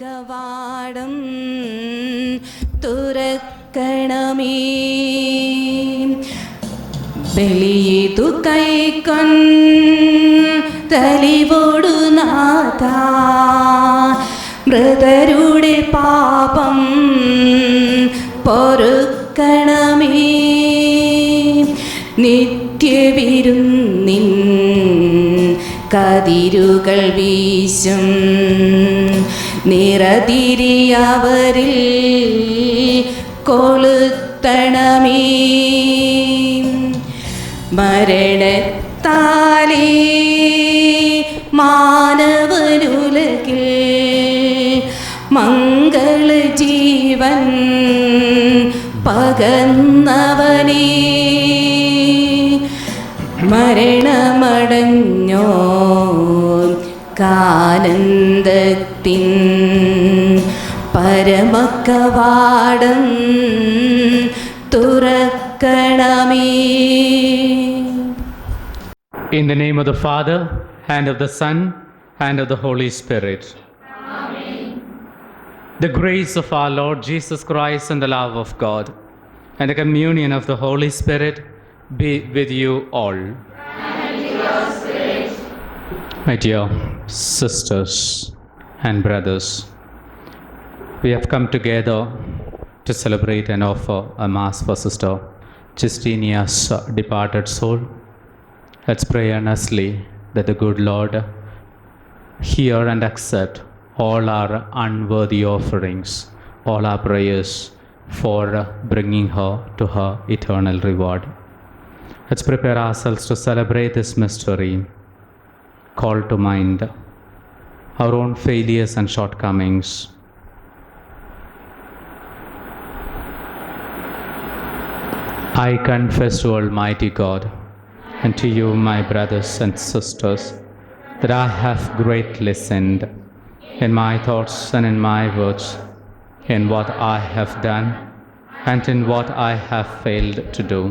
കവാടം തുറക്കണമേ. ബലിയിതു കൈക്കൊണ്ടലിവോടു നാഥാ, മൃതരുടെ പാപം പൊറുക്കണമേ. നിത്യവിരുന്നിൻ കതിരുകൾ വീശും നിറതിരിയവരിൽ കൊളുത്തണമേ. മരണത്താലേ മാനവനുലകിൽ മംഗളജീവൻ പകർന്നവനേ, മരണമടഞ്ഞോ കാനന്ദത്തിൻ പരമകവാടം തുറക്കണമേ. In the name of the Father, and of the Son, and of the Holy Spirit. Amen. The grace of our Lord Jesus Christ and the love of God and the communion of the Holy Spirit be with you all. And with your spirit. My dear sisters and brothers, we have come together to celebrate and offer a Mass for Sister Justinia's departed soul. Let's pray earnestly that the good Lord hear and accept all our unworthy offerings, all our prayers for bringing her to her eternal reward. Let's prepare ourselves to celebrate this mystery. Call to mind our own failures and shortcomings. I confess to Almighty God and to you, my brothers and sisters, that I have greatly sinned in my thoughts and in my words, in what I have done and in what I have failed to do,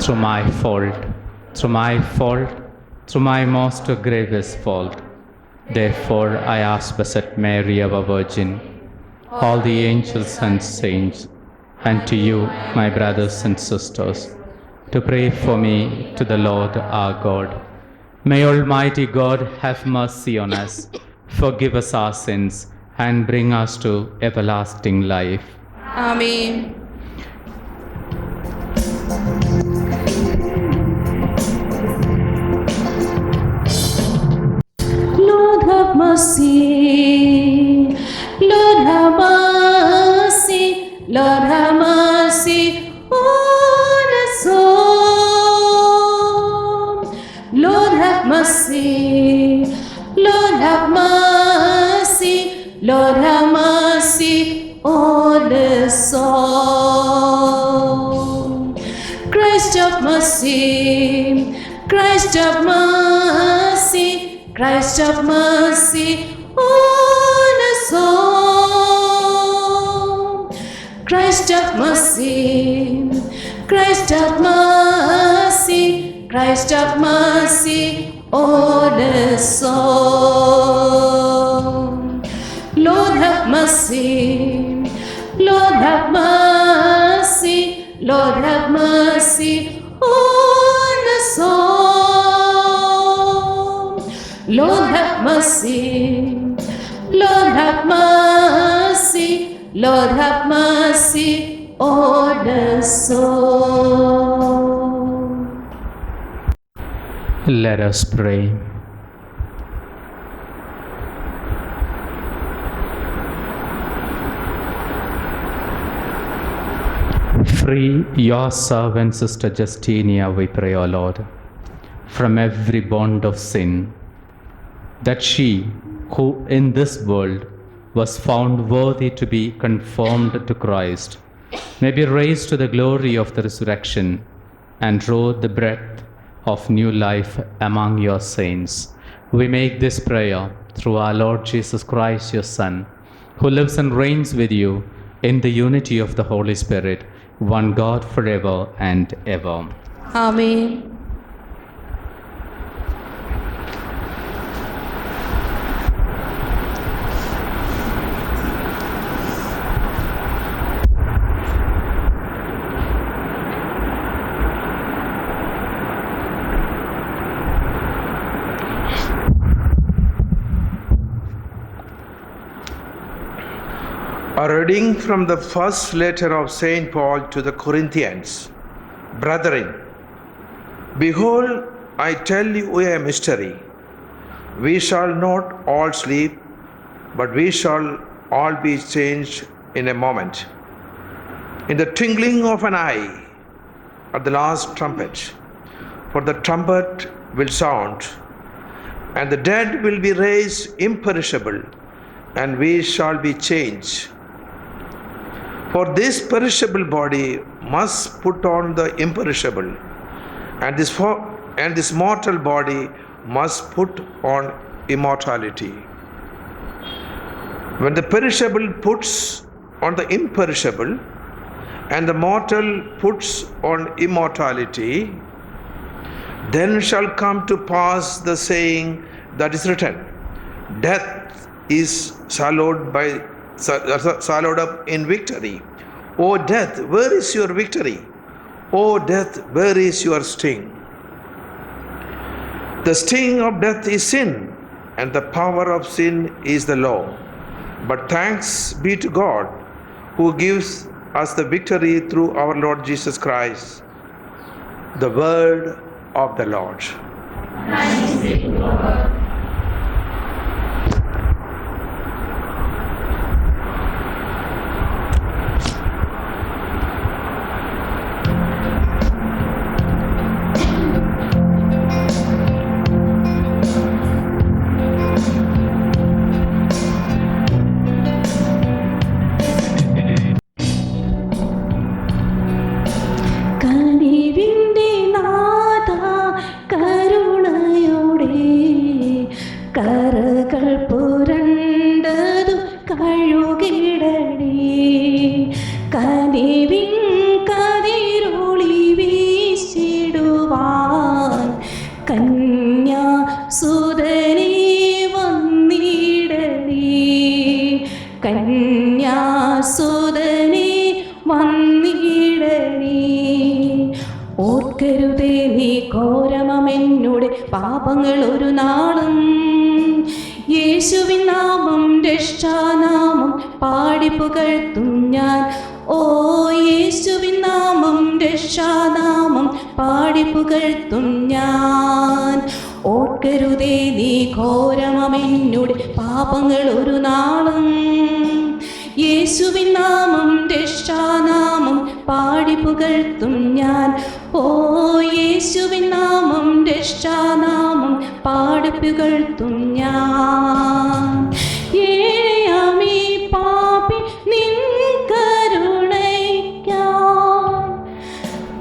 through my most grievous fault. Therefore, I ask Blessed Mary, our Virgin, all the angels and saints, and to you, my brothers and sisters, to pray for me to the Lord our God. May Almighty God have mercy on us, forgive us our sins, and bring us to everlasting life. Amen. Lord have mercy, Lord have mercy, Lord have mercy on us all. Lord have mercy, Lord have mercy, Lord have mercy on us all. Christ have mercy, Christ have mercy, Christ have mercy on us all. Christ have mercy, Christ have mercy, Christ have mercy on us all. Lord have mercy, Lord have mercy, Lord have mercy on us all. Lord have mercy, Lord have mercy, Lord have mercy on us all. Let us pray. Free your servant, Sister Justinia, we pray, O Lord, from every bond of sin, that she, who in this world was found worthy to be conformed to Christ, may be raised to the glory of the resurrection and draw the breath of new life among your saints. We make this prayer through our Lord Jesus Christ, your Son, who lives and reigns with you in the unity of the Holy Spirit, one God forever and ever. Amen. A reading from the first letter of St. Paul to the Corinthians. Brethren, behold, I tell you a mystery. We shall not all sleep, but we shall all be changed in a moment, in the twinkling of an eye, at the last trumpet. For the trumpet will sound, and the dead will be raised imperishable, and we shall be changed. For this perishable body must put on the imperishable, and this mortal body must put on immortality. When the perishable puts on the imperishable, and the mortal puts on immortality, then shall come to pass the saying that is written, death is swallowed up in victory. O death, where is your victory? O death, where is your sting? The sting of death is sin, and the power of sin is the law. But thanks be to God, who gives us the victory through our Lord Jesus Christ. The word of the Lord. Thanks be to God. കനിവിൻ്റെ നാഥാ കരുണയോടെ കരകൾ പുരണ്ടതു കഴുകിടണേ. കനിവിൻ കതിരൊളി വീശിടുവാൻ കന്യാസുതനേ വന്നിടണേ. കന്യാസുതനേ വന്നിടണേ. ഓർക്കരുതേ നീ ഘോരമെന്നുടെ പാപങ്ങൾ ഒരു നാളും. യേശുവിൻ നാമം രക്ഷാനാമം പാടിപ്പുകഴ്ത്തും ഞാൻ. ഓ യേശുവിൻ നാമം രക്ഷാനാമം പാടിപ്പുകഴ്ത്തും ഞാൻ. ഓർക്കരുതേ നീ ഘോരമെന്നുടെ പാപങ്ങൾ ഒരു നാളും. യേശുവിൻ നാമം രക്ഷാനാമം പാടിപ്പുകഴ്ത്തും ഞാൻ. ഓ യേശുവിൻ നാമം രക്ഷാനാമം പാടിപ്പുകഴ്ത്തും ഞാൻ. ഏഴാമീ പാപി നിൻ കരുണയ്ക്കായി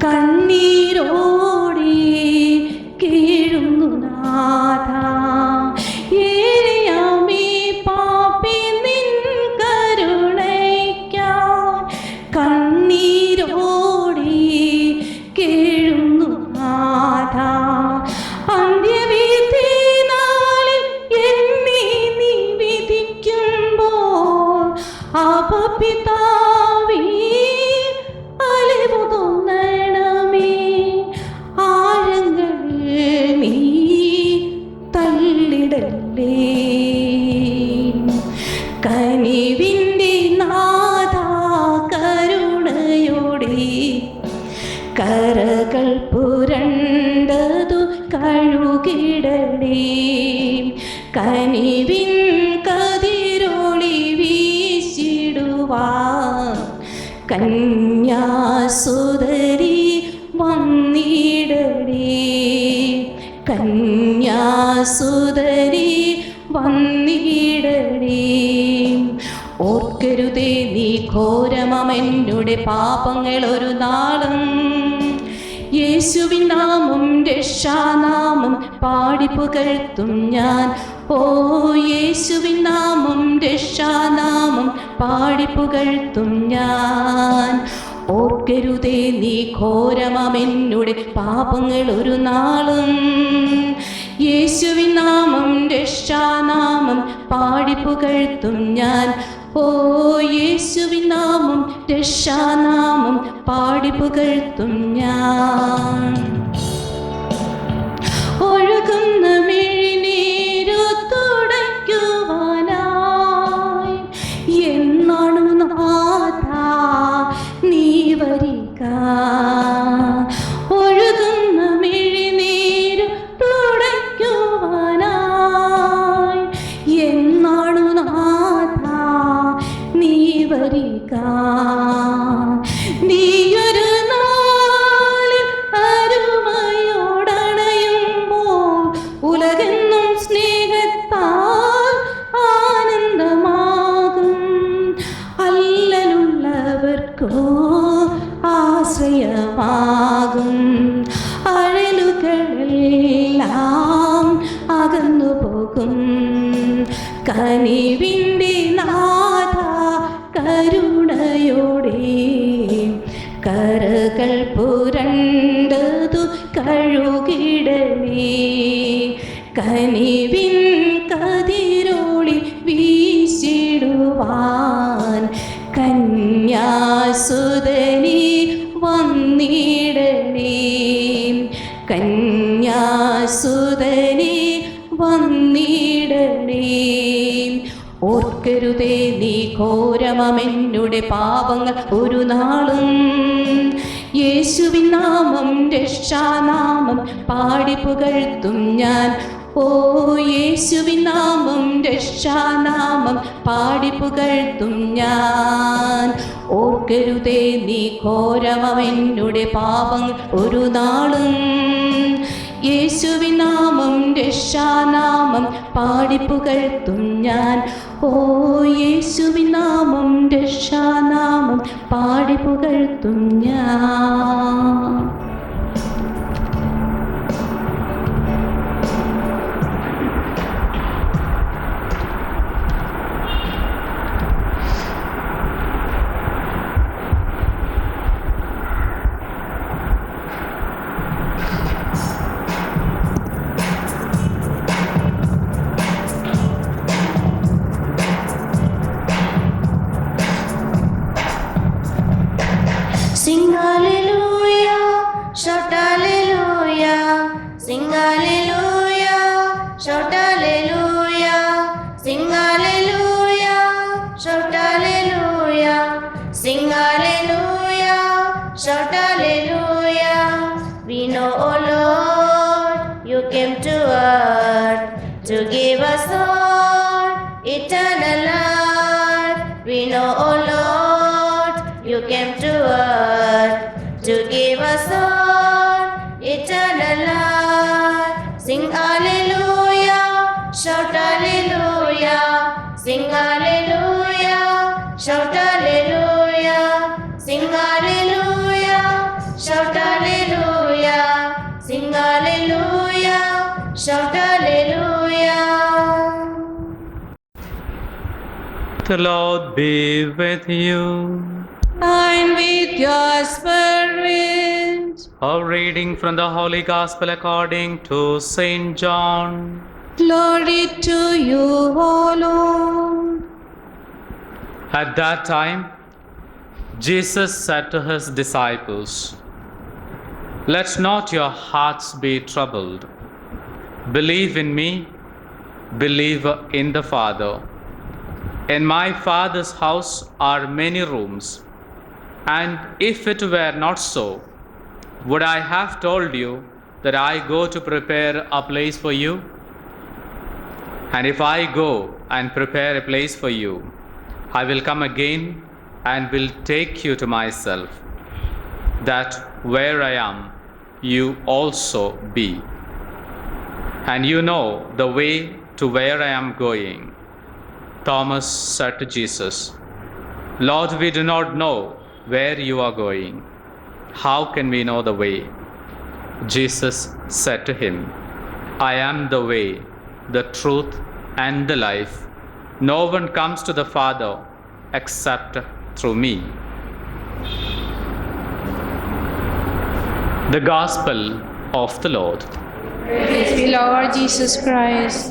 കണ്ണീരോടെ കീഴുന്നു നാഥാ. ഏഴാമീ പാപി നിൻ കരുണയ്ക്കായി കണ്ണീരോടെ കീഴുന്നു നാഥാ. അന്ത്യവിധി നാളിൽ എന്നെ നീ വിധിക്കുമ്പോൾ അപപിതാവേ അലിവു തോന്നണമേ. ആഴങ്ങളിൽ നീ തള്ളിടല്ലേ. കനിവിൻ്റെ നാഥാ കരുണയോടെ കരകൾ പുരണ്ടതു കഴുകിടണേ. കനിവിൻ കതിരൊളി വീശിടുവാൻ കന്യാസുതരി വന്നിടണേ. കന്യാസുതരി വന്നിടണേ. ഓർക്കരുതേ നീ ഘോരമെന്നുടെ പാപങ്ങൾ ഒരു നാളും. യേശുവിൻ നാമം രക്ഷാനാമം പാടിപ്പുകഴ്ത്തും ഞാൻ. ഓ യേശുവിൻ നാമം രക്ഷാനാമം പാടിപ്പുകഴ്ത്തും ഞാൻ. ഓർക്കരുതേ നീ ഘോരമെന്നുടെ പാപങ്ങൾ ഒരു നാളും. യേശുവിൻ നാമം രക്ഷാനാമം പാടിപ്പുകഴ്ത്തും ഞാൻ. ഓ യേശുവിൻ നാമം രക്ഷാനാമം പാടിപ്പുകഴ്ത്തും ഞാൻ. ഒഴുകുന്ന മിഴിനീരു തുടയ്ക്കുവാനായി എന്നാണു പോകും. കനിവിൻ്റെ നാഥ കരുണയോടെ കരകൾ പുരണ്ടതു കഴുകിടണേ. കനിവിൻ കതിരോളി വീശിടുവാൻ കന്യാസുതനി വന്നിടണേ. കന്യാസുതനി വന്നിടണേ. ഓർക്കരുതേ നീ ഘോരമെന്നുടെ പാപങ്ങൾ ഒരു നാളും. യേശുവിൻ നാമം രക്ഷാനാമം പാടി പുകഴ്ത്തും ഞാൻ. ഓ യേശുവിൻ നാമം രക്ഷാനാമം പാടി പുകഴ്ത്തും ഞാൻ. ഓർക്കരുതേ നീ ഘോരമെന്നുടെ പാപങ്ങൾ ഒരു നാളും. യേശുവിൻ നാമം രക്ഷാനാമം പാടി പുകഴ്ത്തും ഞാൻ. ഓ യേശുവിൻ നാമം രക്ഷാനാമം പാടി പുകഴ്ത്തും ഞാൻ. Sing hallelujah, shout hallelujah, sing hallelujah, shout hallelujah, sing hallelujah, shout hallelujah, sing hallelujah, shout hallelujah. We know, O Lord, you came to earth to give us all eternal life. We know, O Lord, you came to earth to give us all eternal life. Sing hallelujah, shout hallelujah, sing hallelujah, shout hallelujah, sing hallelujah, shout hallelujah, sing hallelujah, shout hallelujah. The Lord be with you. And with your spirit. A reading from the Holy Gospel according to Saint John. Glory to you, O Lord. At that time, Jesus said to his disciples, "Let not your hearts be troubled. Believe in me, believe in the Father. In my Father's house are many rooms, and if it were not so, would I have told you that I go to prepare a place for you? And if I go and prepare a place for you, I will come again and will take you to myself, that where I am, you also be. And you know the way to where I am going." Thomas said to Jesus, "Lord, we do not know where you are going. How can we know the way?" Jesus said to him, "I am the way, the truth, and the life. No one comes to the Father except through me." The Gospel of the Lord. Praise be Lord Jesus Christ.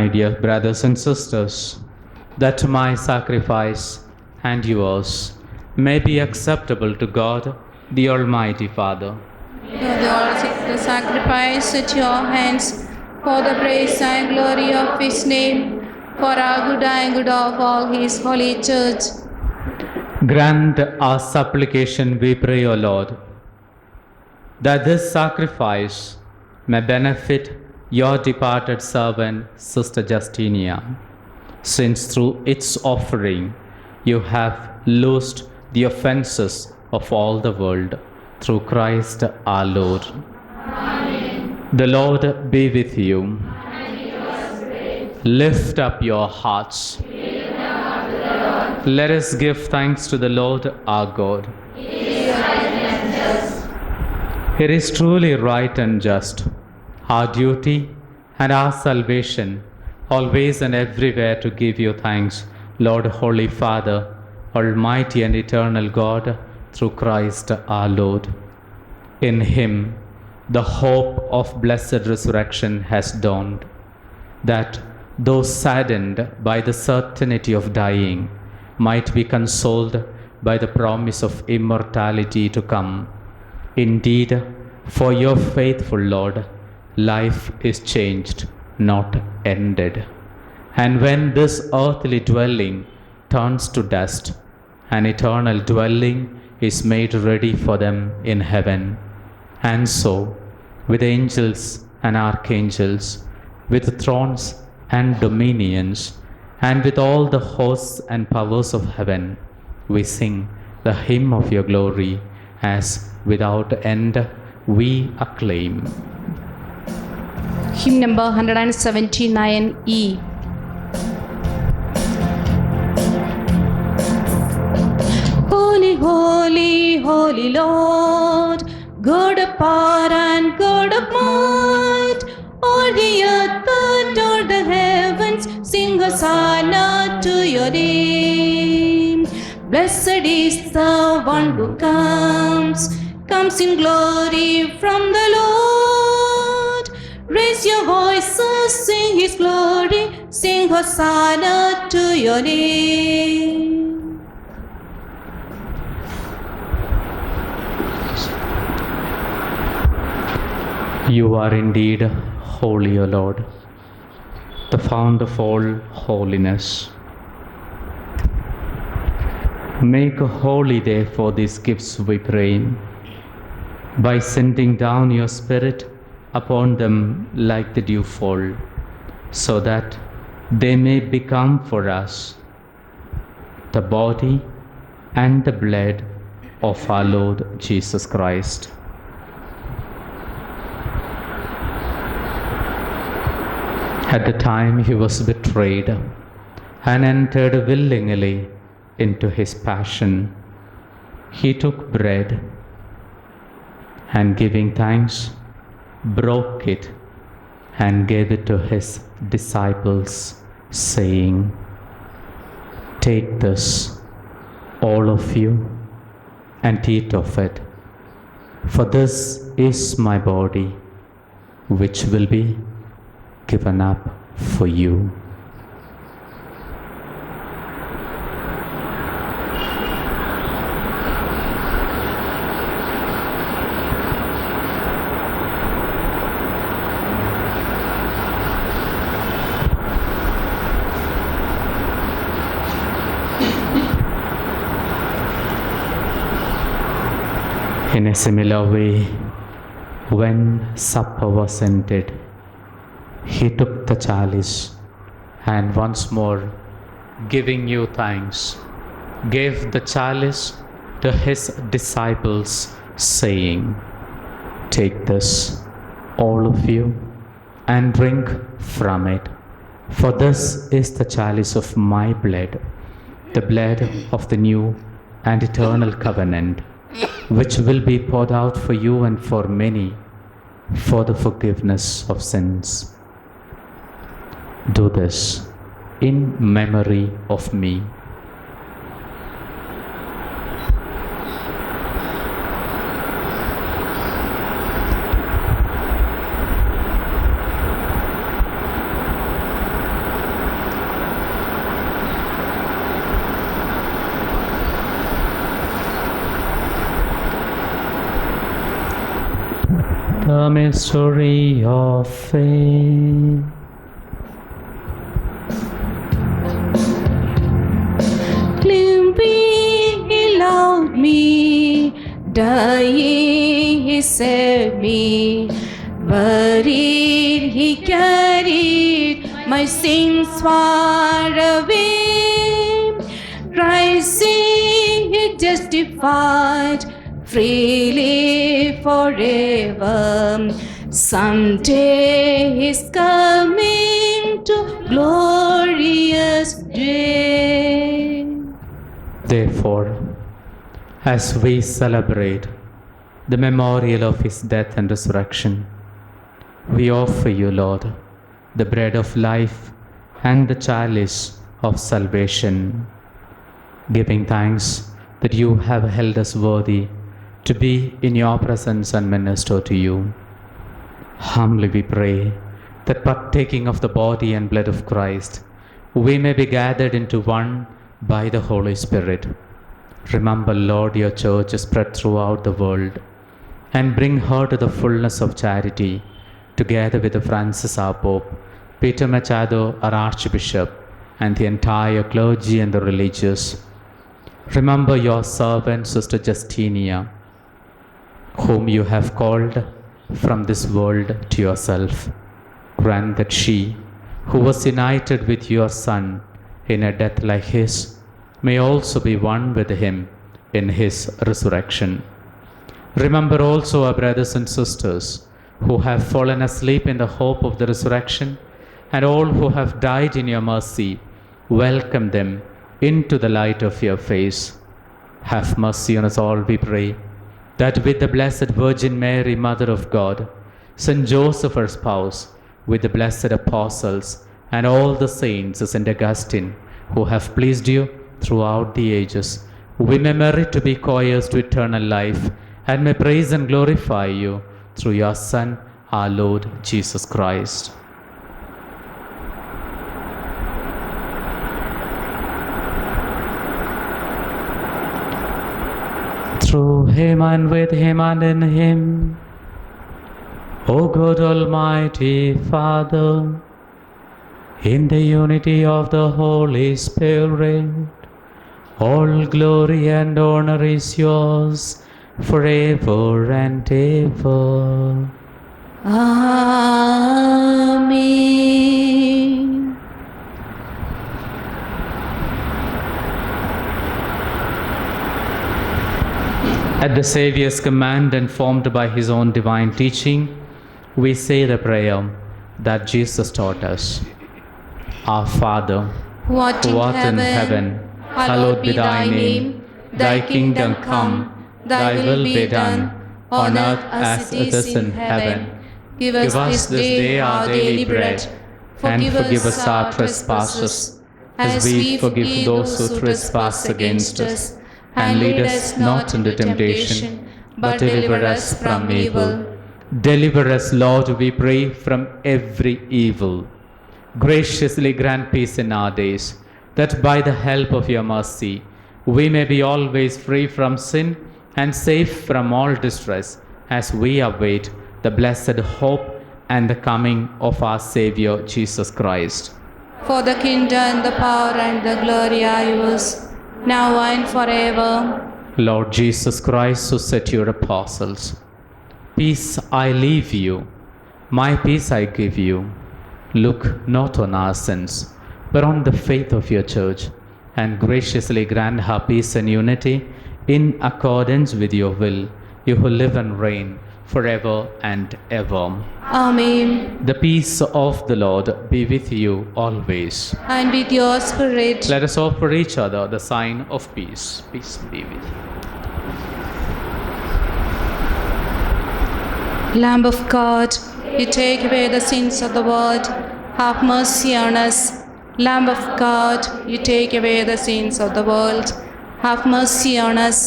dear brothers and sisters, that my sacrifice and yours may be acceptable to God, the Almighty Father. Lord, you all take the sacrifice at your hands for the praise and glory of his name, for our good and good of all his holy church. Grant our supplication, we pray, O Lord, that this sacrifice may benefit your departed servant, Sister Justinia, since through its offering you have loosed the offenses of all the world, through Christ our Lord. Amen. The Lord be with you. And with your spirit. Lift up your hearts. Let us give thanks to the Lord our God. It is truly right and just, our duty and our salvation, always and everywhere to give you thanks, Lord, Holy Father, Almighty and eternal God, through Christ our Lord. In him, the hope of blessed resurrection has dawned, that those saddened by the certainty of dying might be consoled by the promise of immortality to come. Indeed, for your faithful Lord, life is changed, not ended. And when this earthly dwelling turns to dust, an eternal dwelling is made ready for them in heaven. And so, with angels and archangels, with thrones and dominions, and with all the hosts and powers of heaven, we sing the hymn of your glory, as without end we acclaim. Hymn number 179E. Holy, holy, holy Lord, God of power and God of might, all the earth and all the heavens sing Hosanna to your name. Blessed is the one who comes in glory from the Lord. Raise your voices, sing his glory, sing Hosanna to your name. You are indeed holy, O Lord, the fount of all holiness. Make a holy day for these gifts, we pray, by sending down your Spirit upon them like the dewfall, so that they may become for us the body and the blood of our Lord Jesus Christ. At the time he was betrayed and entered willingly into his passion, he took bread and, giving thanks, broke it and gave it to his disciples, saying, "Take this, all of you, and eat of it, for this is my body, which will be given up for you." In a similar way, when supper was ended, he took the chalice and, once more giving you thanks, gave the chalice to his disciples, saying, "Take this, all of you, and drink from it, for this is the chalice of my blood, the blood of the new and eternal covenant, which will be poured out for you and for many for the forgiveness of sins. Do this in memory of me." The mystery of faith. Living he loved me, dying he saved me, buried he carried my sins far away, rising he justified freely forever. Someday he's coming to glorious day. Therefore, as we celebrate the memorial of his death and resurrection, we offer you, Lord, the bread of life and the chalice of salvation, giving thanks that you have held us worthy to be in your presence and minister to you. Humbly we pray that partaking of the body and blood of Christ, we may be gathered into one by the Holy Spirit. Remember, Lord, your church is spread throughout the world, and bring her to the fullness of charity, together with Francis our Pope, Peter Machado our Archbishop, and the entire clergy and the religious. Remember your servant, Sister Justinia, whom you have called from this world to yourself. Grant that she, who was united with your Son in a death like his, may also be one with him in his resurrection. Remember also our brothers and sisters who have fallen asleep in the hope of the resurrection, and all who have died in your mercy. Welcome them into the light of your face. Have mercy on us all, we pray, that with the Blessed Virgin Mary, Mother of God, Saint Joseph, her spouse, with the blessed apostles, and all the saints, Saint Augustine, who have pleased you throughout the ages, we may merit to be co-heirs to eternal life, and may praise and glorify you through your Son, our Lord Jesus Christ. Through him and with him and in him, O God Almighty Father, in the unity of the Holy Spirit, all glory and honor is yours forever and ever. Amen. At the Saviour's command and formed by his own divine teaching, we say the prayer that Jesus taught us. Our Father, Who art who art in heaven, hallowed be thy name. Thy kingdom come, thy will be done, on earth as it is in heaven. Give Give us this day our daily bread, and forgive us our trespasses, as we forgive those who trespass against us. And lead us not into temptation, but deliver us from evil. Deliver us, Lord, we pray, from every evil. Graciously grant peace in our days, that by the help of your mercy, we may be always free from sin and safe from all distress, as we await the blessed hope and the coming of our Saviour Jesus Christ. For the kingdom, the power, and the glory are yours, now and forever. Lord Jesus Christ, who said to your apostles, "Peace I leave you, my peace I give you. Look not on our sins, but on the faith of your church, and graciously grant her peace and unity in accordance with your will, you who live and reign forever and ever." Amen. The peace of the Lord be with you always. And with your spirit. Let us offer each other the sign of peace. Peace be with you. Lamb of God, you take away the sins of the world, have mercy on us. Lamb of God, you take away the sins of the world, have mercy on us.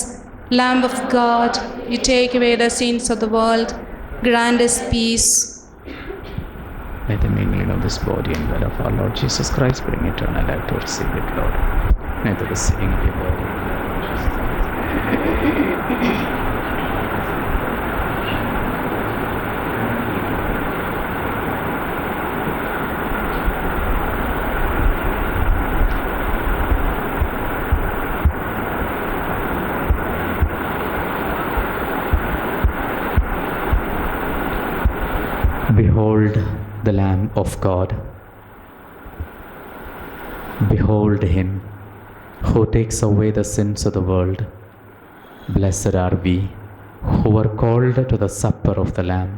Lamb of God, you take away the sins of the world, grant us peace. May the mingling of this body and blood of our Lord Jesus Christ bring eternal life to receive it, Lord. May the receiving of your body and blood of Jesus Christ. Behold the Lamb of God. Behold him who takes away the sins of the world. Blessed are we who are called to the supper of the Lamb.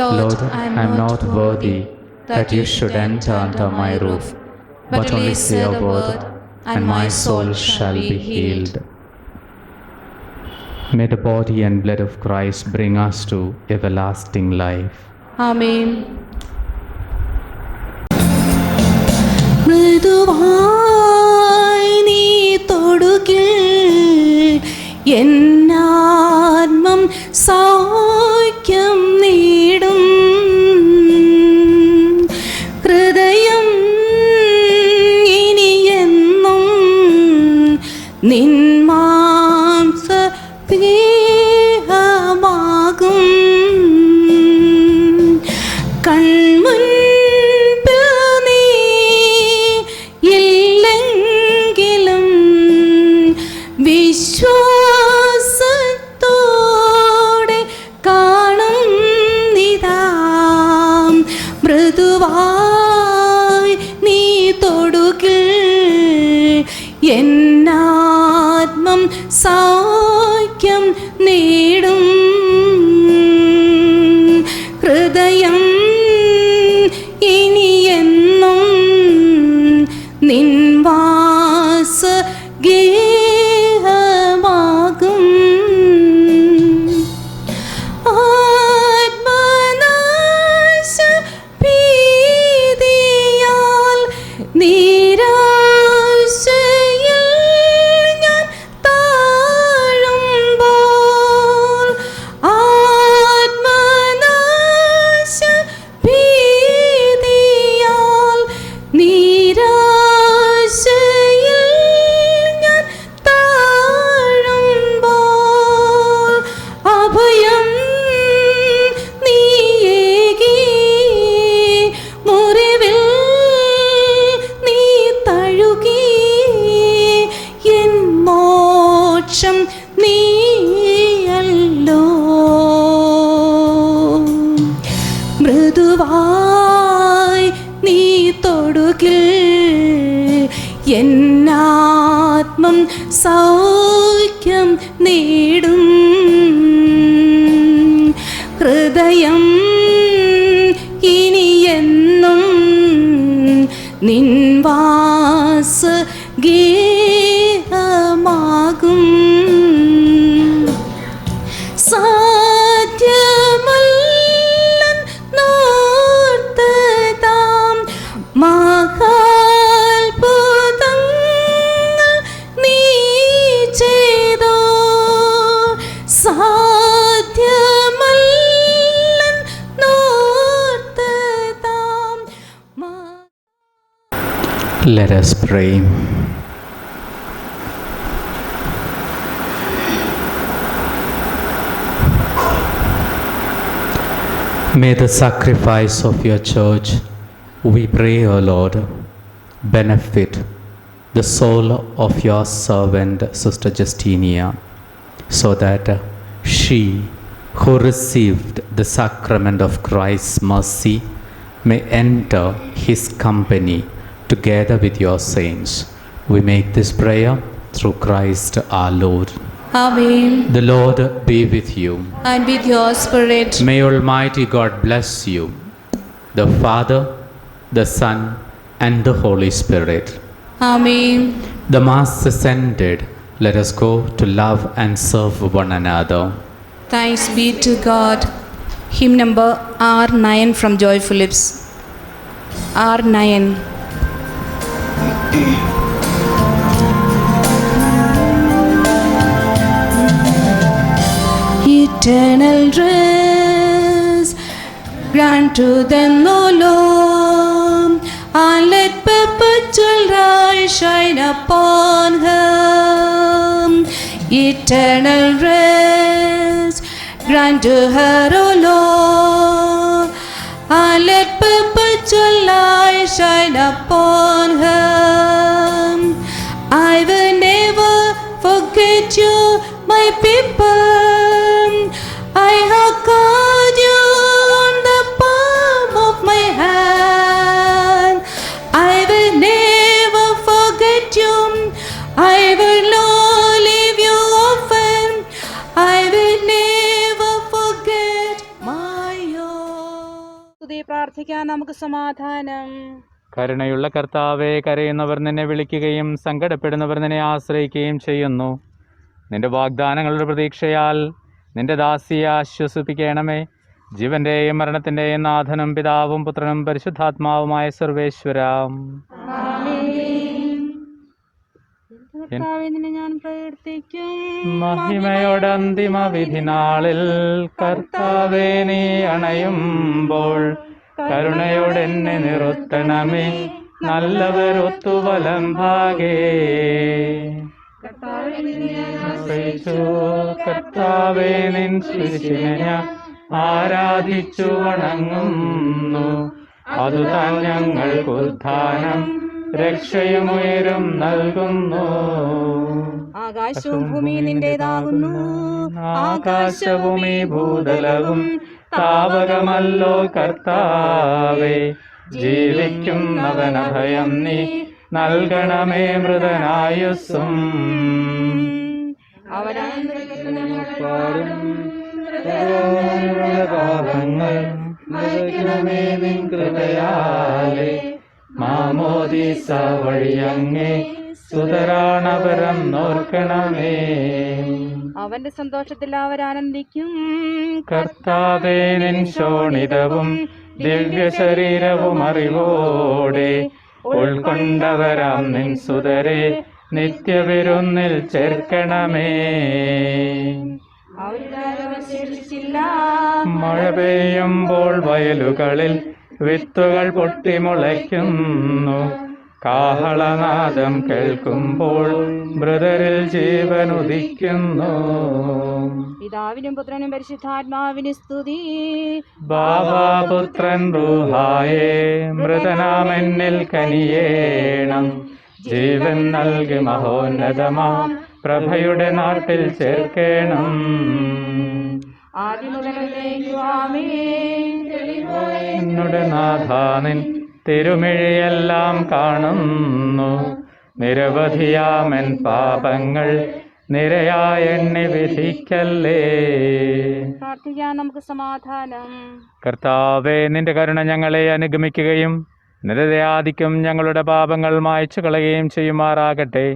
Lord, I am not worthy that you should enter under my roof, but only say a word, and my soul shall be healed. May the body and blood of Christ bring us to everlasting life. Amen. മൃദുവായി നീ തൊടുകിൽ എന്നാത്മം സൗഖ്യം നേടും. ഹൃദയം ഇനിയെന്നും നിൻ മാംസദേഹമാകും. കൺമുൻപിൽ നീ ഇല്ലെങ്കിലും വിശ്വാസത്തോടെ കാണുന്നിതാ. മൃദുവായി നീ തൊടുകിൽ എന്നാത്മം സൗഖ്യം നേടും. ഹൃദയം ഇനിയെന്നും നിൻ വാസഗേഹമാകും. ആത്മനാശ ഭീതിയാൽ നിരാശയിൽ ഞാൻ താഴുമ്പോൾ, ആത്മനാശ ഭീതിയാൽ നിരാശയിൽ ഞാൻ താഴുമ്പോൾ, അഭയം നീയേകി മുറിവിൽ നീ തഴുകി. എൻ മോക്ഷം നീയല്ലോ. മൃദുവായി നീ തൊടുകിൽ എന്നാത്മം സൗഖ്യം നേടും. ഹൃദയം ഇനിയെന്നും നിൻ വാസഗേഹമാകും. സാധ്യമല്ലെന്നോർത്തതാം മഹാത്ഭുതങ്ങൾ നീ ചെയ്തോ. സാധ്യമല്ലെന്നോർത്തതാം Let us pray. May the sacrifice of your church, we pray, O Lord, benefit the soul of your servant, Sister Justinia, so that she who received the sacrament of Christ's mercy may enter his company together with your saints. We make this prayer through Christ our Lord. Amen. The Lord be with you. And with your spirit. May Almighty God bless you, the Father, the Son, and the Holy Spirit. Amen. The Mass is ended. Let us go to love and serve one another. Thanks be to God. Hymn number R9 from Joy Phillips. R9. Eternal rest grant to them, O Lord, and let perpetual light shine upon her. Eternal rest grant to her, O Lord, and let perpetual light shine upon her. I will never forget you, my people. I have called you on the path പ്രാർത്ഥിക്കാൻ നമുക്ക് സമാധാനം. കരുണയുള്ള കർത്താവേ, കരയുന്നവർ നിന്നെ വിളിക്കുകയും സങ്കടപ്പെടുന്നവർ നിന്നെ ആശ്രയിക്കുകയും ചെയ്യുന്നു. നിന്റെ വാഗ്ദാനങ്ങളുടെ പ്രതീക്ഷയാൽ നിന്റെ ദാസിയെ ആശ്വസിപ്പിക്കണമേ. ജീവന്റെയും മരണത്തിൻ്റെയും നാഥനും പിതാവും പുത്രനും പരിശുദ്ധാത്മാവുമായ സർവേശ്വരാം. ഞാൻ പ്രവർത്തിക്കും മഹിമയുടെ അന്തിമ വിധി നാളിൽ കർത്താവേ നീ അണയുമ്പോൾ കരുണയോടെ എന്നെ നിർത്തണമേ. നല്ലവർ ഒത്തുവലം ഭാഗേ. കർത്താവേ നിൻ സൃഷ്ടിയെ ഞാൻ ആരാധിച്ചു വണങ്ങുന്നു. അതുതാൻ ഞങ്ങൾക്ക് ഉദ്ധാനം രക്ഷയുമുയരും നൽകുന്നു. ആകാശവും ഭൂമി നിന്റേതാകുന്നു. ആകാശവും ഈ ഭൂതലവും താവകമല്ലോ കർത്താവേ. ജീവിക്കുന്നവനഭയം നീ നൽകണമേ മൃതനായുസ്സും. പാപങ്ങൾ മറയ്ക്കണമേ നിൻ കൃപയാലേ. മാമോദീസ വഴിയങ്ങേ സുതരാണപരം നോർക്കണമേ. അവന്റെ സന്തോഷത്തിൽ അവരാനന്ദിക്കും. കർത്താവേ നിൻ ശോണിതവും ദിവ്യ ശരീരവും അറിവോടെ ഉൾക്കൊണ്ടവരാം നിൻ സുതരെ നിത്യവിരുന്നിൽ ചേർക്കണമേ. മഴ പെയ്യുമ്പോൾ വയലുകളിൽ വിത്തുകൾ പൊട്ടിമുളയ്ക്കുന്നു. കാഹളനാദം കേൾക്കുമ്പോൾ മൃതരിൽ ജീവൻ ഉദിക്കുന്നു. പിതാവിനും പുത്രനും പരിശുദ്ധാത്മാവിന് സ്തുതി. ബാബാപുത്രൻ റൂഹായേ മൃതനാമെന്നിൽ കനിയേണം. ജീവൻ നൽകി മഹോന്നതമാം പ്രഭയുടെ നാട്ടിൽ ചേർക്കേണം. എന്നുടെ നാഥാനിൻ തിരുമിഴിയെല്ലാം കാണുന്നു. നിരവധിയാമൻ പാപങ്ങൾ നിരയായെണ്ണി വിധിക്കല്ലേ. പ്രാർത്ഥിക്കാൻ നമുക്ക് സമാധാനം. കർത്താവേ നിന്റെ കരുണ ഞങ്ങളെ അനുഗമിക്കുകയും നിരദയാദിക്കും ഞങ്ങളുടെ പാപങ്ങൾ മായ്ച്ചു കളയുകയും ചെയ്യുമാറാകട്ടെ.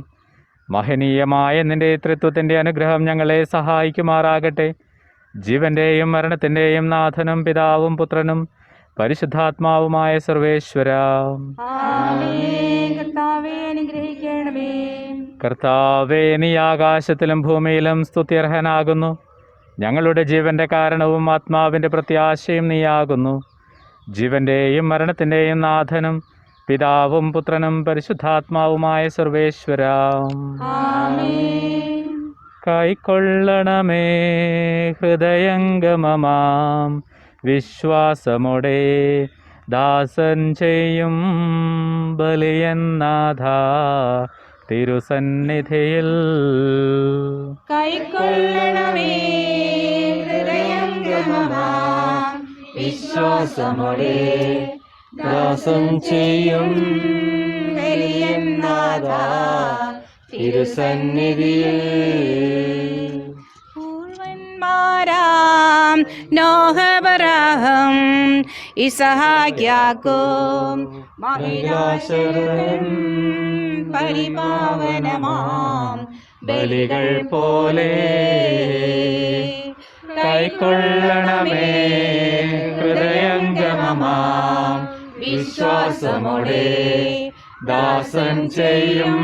മഹനീയമായ നിന്റെ ത്രിത്വത്തിൻ്റെ അനുഗ്രഹം ഞങ്ങളെ സഹായിക്കുമാറാകട്ടെ. ജീവന്റെയും മരണത്തിൻ്റെയും നാഥനും പിതാവും പുത്രനും പരിശുദ്ധാത്മാവുമായ സർവേശ്വര. കർത്താവേ നീ ആകാശത്തിലും ഭൂമിയിലും സ്തുത്യർഹനാകുന്നു. ഞങ്ങളുടെ ജീവന്റെ കാരണവും ആത്മാവിൻ്റെ പ്രത്യാശയും നീയാകുന്നു. ജീവന്റെയും മരണത്തിൻ്റെയും നാഥനും പിതാവും പുത്രനും പരിശുദ്ധാത്മാവുമായ സർവേശ്വര. കൈക്കൊള്ളണമേ ഹൃദയംഗമമാം വിശ്വാസമോടെ ദാസൻ ചെയ്യും ബലിയന്നാഥ തിരുസന്നിധിയിൽ. കൈക്കൊള്ളണമേ ഹൃദയംഗമമാം വിശ്വാസമോടെ ദാസൻ ചെയ്യും ബലിയന്നാഥ തിരുസന്നിധിയിൽ. പൂർവന്മാരാം നോഹബരാഹം ഇസഹാക്യാക്കും മഹിരാശരും പരിപാവനമാം ബലികൾ പോലെ കൈക്കൊള്ളണമേ ഹൃദയംഗമമാം വിശ്വാസമോടെ ദാസൻ ചെയ്യും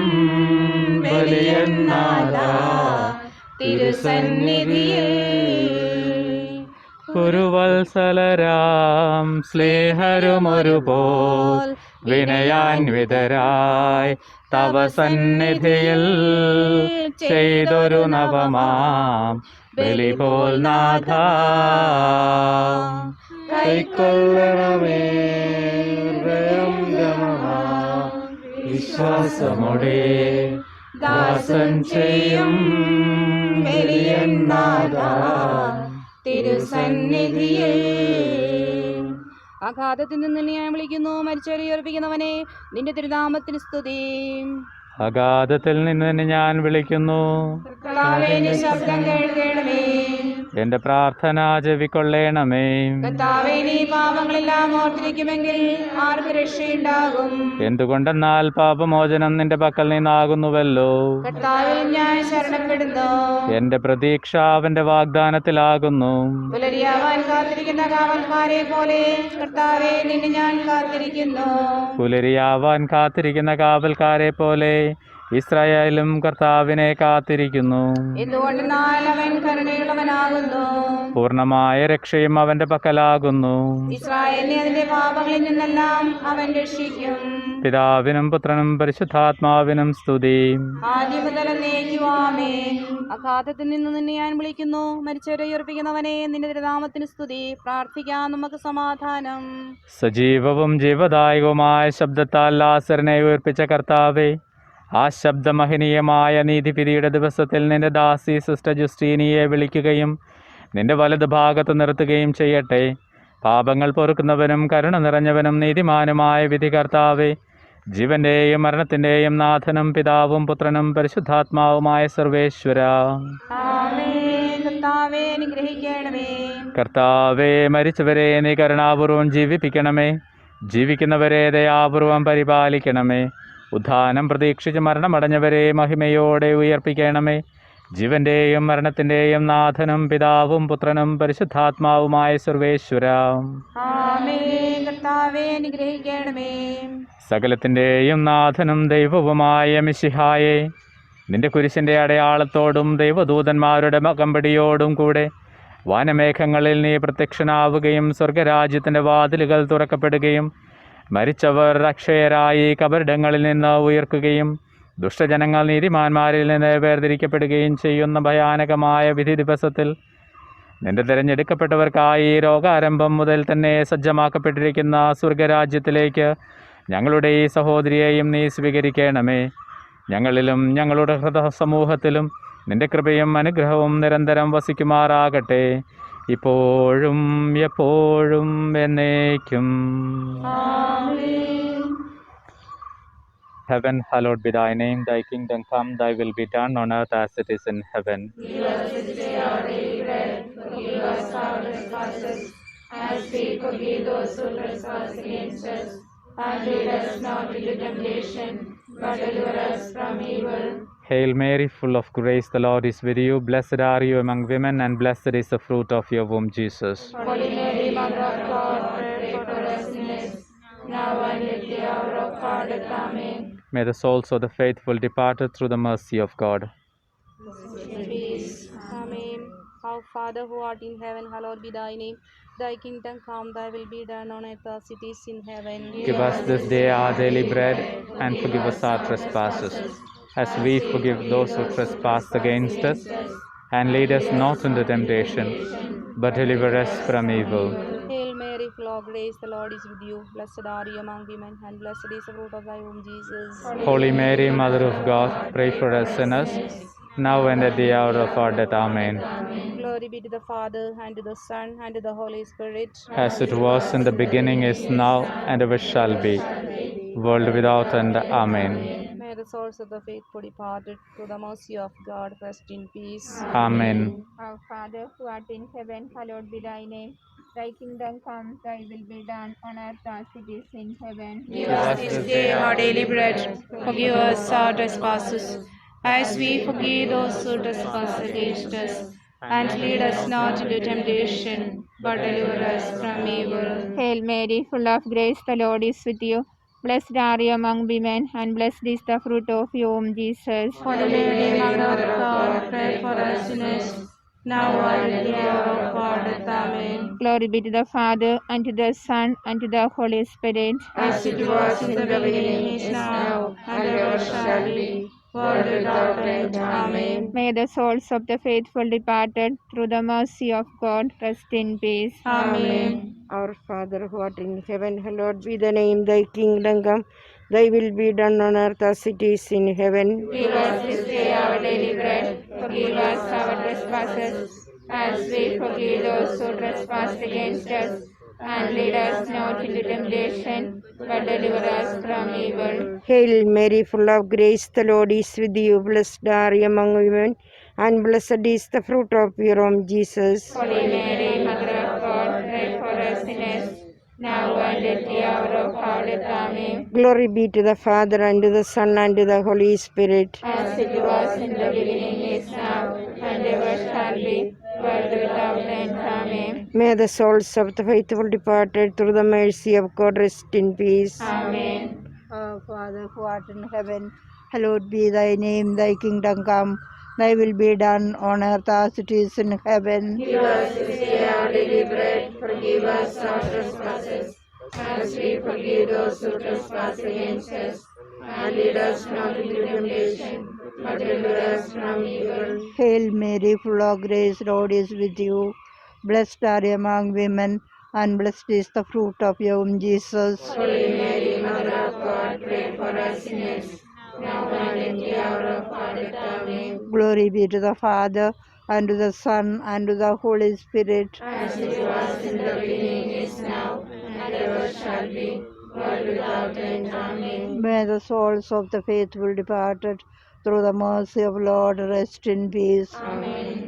ബലിയന്നാഥ തിരുസന്നിധിയിൽ. കുരുവത്സലരാം സ്നേഹരുമൊരുപോൽ വിനയാന്വിതരായി തവ സന്നിധിയിൽ ചെയ്തൊരു നവമാം ബലി പോൽ നാഥ കൈക്കൊള്ളണമേ വിശ്വാസമോടെ ദാസൻ ചെയ്യും ബലിയന്നാഥ തിരുസന്നിധിയിൽ. അഗാധത്തിൽ നിന്ന് ഞാൻ വിളിക്കുന്നു, മരിച്ചവരെ ഉയർപ്പിക്കുന്നവനെ നിന്റെ തിരുനാമത്തിന് സ്തുതി. അഗാധത്തിൽ നിന്ന് ഞാൻ വിളിക്കുന്നു, ശബ്ദം കേൾക്കണമേ. എന്റെ പ്രാർത്ഥന ചെവിക്കൊള്ളേണമേ. കർത്താവേ, നീ പാപങ്ങളെല്ലാം ഓർത്തിരിക്കുമെങ്കിൽ ആർക്ക് രക്ഷയുണ്ടാകും? എന്തുകൊണ്ടെന്നാൽ പാപമോചനം നിന്റെ പക്കൽ നിന്നാകുന്നുവല്ലോ. കർത്താവിൽ ഞാൻ ശരണപ്പെടുന്നു. എന്റെ പ്രതീക്ഷ അവന്റെ വാഗ്ദാനത്തിലാകുന്നു. പുലരിയാവാൻ കാത്തിരിക്കുന്ന കാവൽക്കാരെ പോലെ കർത്താവേ, നിന്നെ ഞാൻ കാത്തിരിക്കുന്നു. പുലരിയാവാൻ കാത്തിരിക്കുന്ന കാവൽക്കാരെ പോലെ ഇസ്രായേലും കർത്താവിനെ കാത്തിരിക്കുന്നു. എന്തുകൊണ്ടെന്നാൽ അവൻ കരുണയുള്ളവനാകുന്നു. പൂർണ്ണമായ രക്ഷയും അവന്റെ പക്കലാകുന്നു. ഇസ്രായേലിനെ അതിന്റെ പാപങ്ങളിൽ നിന്നെല്ലാം അവൻ രക്ഷിക്കും. പിതാവിനും പുത്രനും പരിശുദ്ധാത്മാവിനും സ്തുതി. ആദ്യം മുതൽ എന്നേക്കുമാമേ. അഗാധത്തിൽ നിന്ന് നിന്നെ ഞാൻ വിളിക്കുന്നു. മരിച്ചവരെ ഉയർപ്പിക്കുന്നവനെ, നിന്റെ തിരുനാമത്തിന് സ്തുതി. പ്രാർത്ഥിക്കാം നമുക്ക് സമാധാനം. സജീവവും ജീവദായകവുമായ ശബ്ദത്താൽ ലാസറിനെ ഉയർപ്പിച്ച കർത്താവേ, ആ ശബ്ദമഹനീയമായ നീതിപിരിയുടെ ദിവസത്തിൽ നിന്റെ ദാസി സിസ്റ്റർ ജുസ്റ്റീനിയെ വിളിക്കുകയും നിന്റെ വലത് ഭാഗത്ത് നിർത്തുകയും ചെയ്യട്ടെ. പാപങ്ങൾ പൊറുക്കുന്നവനും കരുണ നിറഞ്ഞവനും നീതിമാനുമായ വിധി കർത്താവേ, ജീവന്റെയും മരണത്തിന്റെയും നാഥനും പിതാവും പുത്രനും പരിശുദ്ധാത്മാവുമായ സർവേശ്വര, കർത്താവേ, അനുഗ്രഹിക്കണമേ. കർത്താവേ, മരിച്ചവരെ നീ കരുണാപൂർവം ജീവിപ്പിക്കണമേ. ജീവിക്കുന്നവരെ ദയാപൂർവം പരിപാലിക്കണമേ. ഉദ്ധാനം പ്രതീക്ഷിച്ച് മരണമടഞ്ഞവരെ മഹിമയോടെ ഉയർപ്പിക്കണമേ. ജീവന്റെയും മരണത്തിന്റെയും നാഥനും പിതാവും പുത്രനും പരിശുദ്ധാത്മാവുമായ സർവേശ്വര, കർത്താവേ, അനുഗ്രഹിക്കണമേ. സകലത്തിന്റെയും നാഥനും ദൈവവുമായ മിശിഹായെ, നിന്റെ കുരിശിന്റെ അടയാളത്തോടും ദൈവദൂതന്മാരുടെ കമ്പടിയോടും കൂടെ വാനമേഘങ്ങളിൽ നീ പ്രത്യക്ഷനാവുകയും സ്വർഗരാജ്യത്തിന്റെ വാതിലുകൾ തുറക്കപ്പെടുകയും മരിച്ചവർ അക്ഷയരായി കബറിടങ്ങളിൽ നിന്ന് ഉയർക്കുകയും ദുഷ്ടജനങ്ങൾ നീതിമാന്മാരിൽ നിന്ന് വേർതിരിക്കപ്പെടുകയും ചെയ്യുന്ന ഭയാനകമായ വിധി ദിവസത്തിൽ നിന്റെ തിരഞ്ഞെടുക്കപ്പെട്ടവർക്കായി രോഗാരംഭം മുതൽ തന്നെ സജ്ജമാക്കപ്പെട്ടിരിക്കുന്ന സ്വർഗരാജ്യത്തിലേക്ക് ഞങ്ങളുടെ ഈ സഹോദരിയെയും നീ സ്വീകരിക്കണമേ. ഞങ്ങളിലും ഞങ്ങളുടെ ഹൃദയസമൂഹത്തിലും നിന്റെ കൃപയും അനുഗ്രഹവും നിരന്തരം വസിക്കുമാറാകട്ടെ, ഇപ്പോഴും എപ്പോഴും എന്നേക്കും. Heaven, hallowed be thy name. Thy kingdom come, thy will be done on earth as it is in heaven. Give us this day our daily bread. Forgive us our trespasses, as we forgive those who trespass against us. And lead us not into temptation, but deliver us from evil. Hail Mary, full of grace, the Lord is with you. Blessed are you among women, and blessed is the fruit of your womb, Jesus. Holy Mary, Mother of God, pray for us sinners, now and at the hour of our death. Amen. May the souls of the faithful departed through the mercy of God. Peace. Amen. Our Father who art in heaven, hallowed be thy name. Thy kingdom come, thy will be done on earth as it is in heaven. Give us this day our daily bread, and forgive us our trespasses, as we forgive those who trespass against us. And lead us not into temptation, but deliver us from evil. Hail Mary, full of grace, the Lord is with you. Blessed are you among women, and blessed is the fruit of thy womb, Jesus. Holy Mary, Mother of God, pray for us sinners, now and at the hour of our death. Amen. Glory be to the Father, and to the Son, and to the Holy Spirit. As it was in the beginning, is now, and ever shall be, world without end. Amen. May the souls of the faithful departed through the mercy of God rest in peace. Amen. Our Father who art in heaven, hallowed be thy name. Thy kingdom come, thy will be done on earth as it is in heaven. Give us this day our daily bread. Forgive us our trespasses, as we forgive those who trespass against us. And lead us not into temptation, but deliver us from evil. Hail Mary, full of grace, the Lord is with you. Blessed are you among women, and blessed is the fruit of your womb, Jesus. Holy Mary, Mother of God, pray for us sinners, now and at the hour of our death. Amen. Glory be to the Father, and to the Son, and to the Holy Spirit. As it was in the beginning, is now, and ever shall be, world without end. Amen. May the souls of the faithful departed through the mercy of God rest in peace. Amen. Our Father who art in heaven, hallowed be the name. Thy kingdom come, thy will be done on earth as it is in heaven. Give us this day our daily bread. Forgive us our trespasses, as we forgive those who trespass against us. And lead us not into temptation, but deliver us from evil. Hail Mary, full of grace, the Lord is with you. Blessed are you among women, and blessed is the fruit of your womb, Jesus. Holy Mary, Mother of God, pray for us sinners, now and at the hour of our death. Amen. Glory be to the Father, and to the Son, and to the Holy Spirit. As it was in the beginning, is now, and ever shall be, world without end. Amen. May the souls of the faithful departed through the mercy of God rest in peace. Amen. Our Father who art in heaven, hallowed be thy name, thy kingdom come, thy will be done on earth as it is in heaven. Give us this day our daily bread. Forgive us our trespasses, as we forgive those who trespass against us. And lead us not into temptation, but deliver us from evil. Hail Mary, full of grace, Lord is with you. Blessed are you among women, and blessed is the fruit of your womb, Jesus. Holy Mary, Mother of God, pray for us sinners, now and in the hour of our death. Amen. Glory be to the Father, and to the Son, and to the Holy Spirit. As it was in the beginning, is now, and ever shall be, world without end. Amen. May the souls of the faithful departed, through the mercy of Lord, rest in peace. Amen.